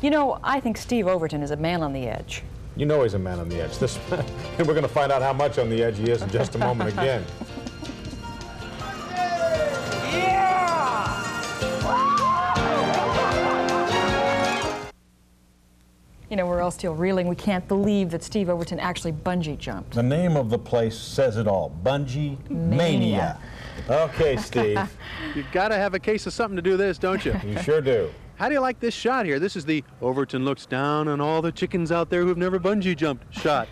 You know, I think Steve Overton is a man on the edge. You know he's a man on the edge. And we're going to find out how much on the edge he is in just a moment again. You know, we're all still reeling. We can't believe that Steve Overton actually bungee jumped. The name of the place says it all. Bungee Mania. Okay, Steve. You've got to have a case of something to do this, don't you? You sure do. How do you like this shot here? This is the Overton looks down on all the chickens out there who've never bungee jumped shot.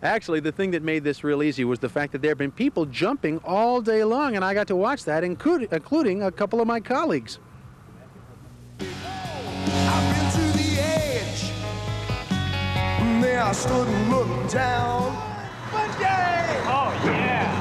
Actually, the thing that made this real easy was the fact that there have been people jumping all day long, and I got to watch that, including a couple of my colleagues. I've been to the edge. There I stood and looked down. Bungee! Oh, yeah!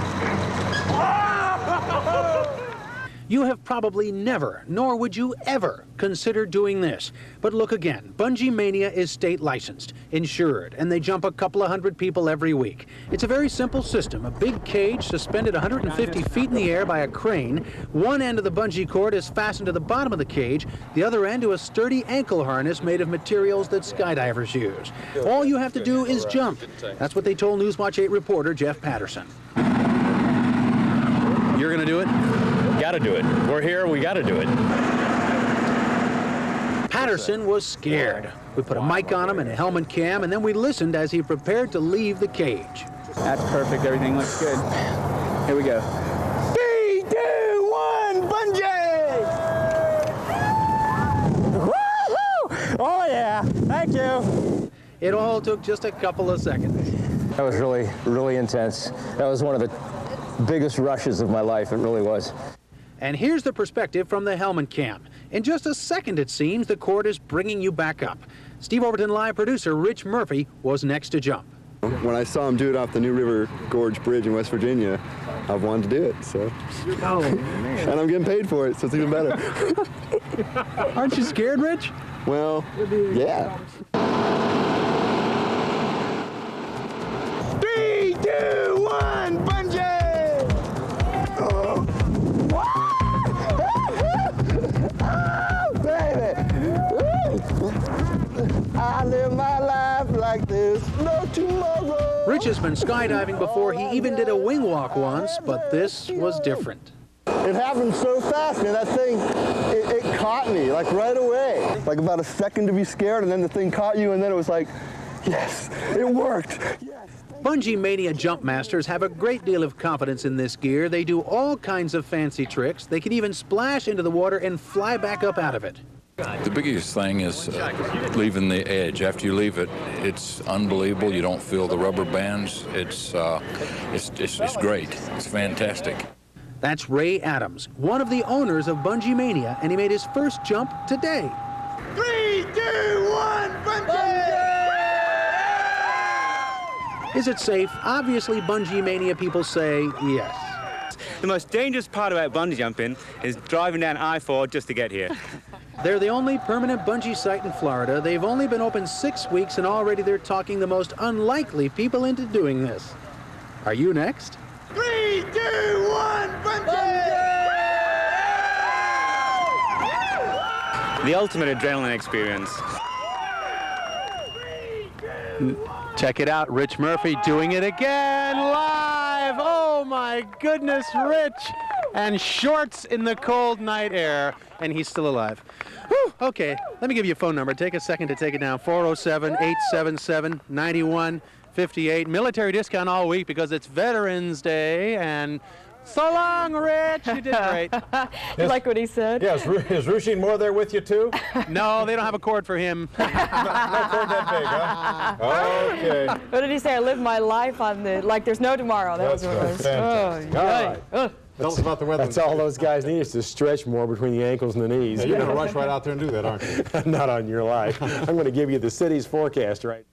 You have probably never, nor would you ever, consider doing this. But look again, Bungee Mania is state licensed, insured, and they jump a couple of hundred people every week. It's a very simple system, a big cage suspended 150 feet in the air by a crane. One end of the bungee cord is fastened to the bottom of the cage, the other end to a sturdy ankle harness made of materials that skydivers use. All you have to do is jump. That's what they told Newswatch 8 reporter Jeff Patterson. You're gonna do it? Got to do it. We're here, we got to do it. Patterson was scared. We put a mic on him and a helmet cam, and then we listened as he prepared to leave the cage. That's perfect. Everything looks good. Here we go. 3, 2, 1, bungee! Woo-hoo! Oh, yeah. Thank you. It all took just a couple of seconds. That was really intense. That was one of the biggest rushes of my life. It really was. And here's the perspective from the helmet cam. In just a second, it seems, the cord is bringing you back up. Steve Overton live producer Rich Murphy was next to jump. When I saw him do it off the New River Gorge Bridge in West Virginia, I've wanted to do it, so. Oh, man. And I'm getting paid for it, so it's even better. Aren't you scared, Rich? Well, yeah. 3, 2, 1, bungee! I live my life like this, no tomorrow. Rich has been skydiving before. He even did a wing walk once, but this was different. It happened so fast, man. That thing, it caught me, like, right away. Like, about a second to be scared, and then the thing caught you, and then it was like, yes, it worked. Yes. Bungee Mania jump masters have a great deal of confidence in this gear. They do all kinds of fancy tricks. They can even splash into the water and fly back up out of it. The biggest thing is leaving the edge. After you leave it, it's unbelievable. You don't feel the rubber bands. It's great. It's fantastic. That's Ray Adams, one of the owners of Bungee Mania, and he made his first jump today. 3, 2, 1, bungee! Is it safe? Obviously, Bungee Mania people say yes. The most dangerous part about bungee jumping is driving down I-4 just to get here. They're the only permanent bungee site in Florida. They've only been open 6 weeks, and already they're talking the most unlikely people into doing this. Are you next? 3, 2, 1, bungee! The ultimate adrenaline experience. Check it out, Rich Murphy doing it again live. Oh my goodness, Rich. And shorts in the cold night air, and he's still alive. Whew, okay, let me give you a phone number. Take a second to take it down. 407-877-9158. Military discount all week because it's Veterans Day, and so long, Rich. You did great. You like what he said? Yeah, is Rushine Moore there with you, too? No, they don't have a cord for him. No cord that big, huh? Okay. What did he say? I live my life on the, like there's no tomorrow. That was what it was. Fantastic. All right. Tell us about the weather. That's all those guys need is to stretch more between the ankles and the knees. Yeah, you're going to rush right out there and do that, aren't you? Not on your life. I'm going to give you the city's forecast right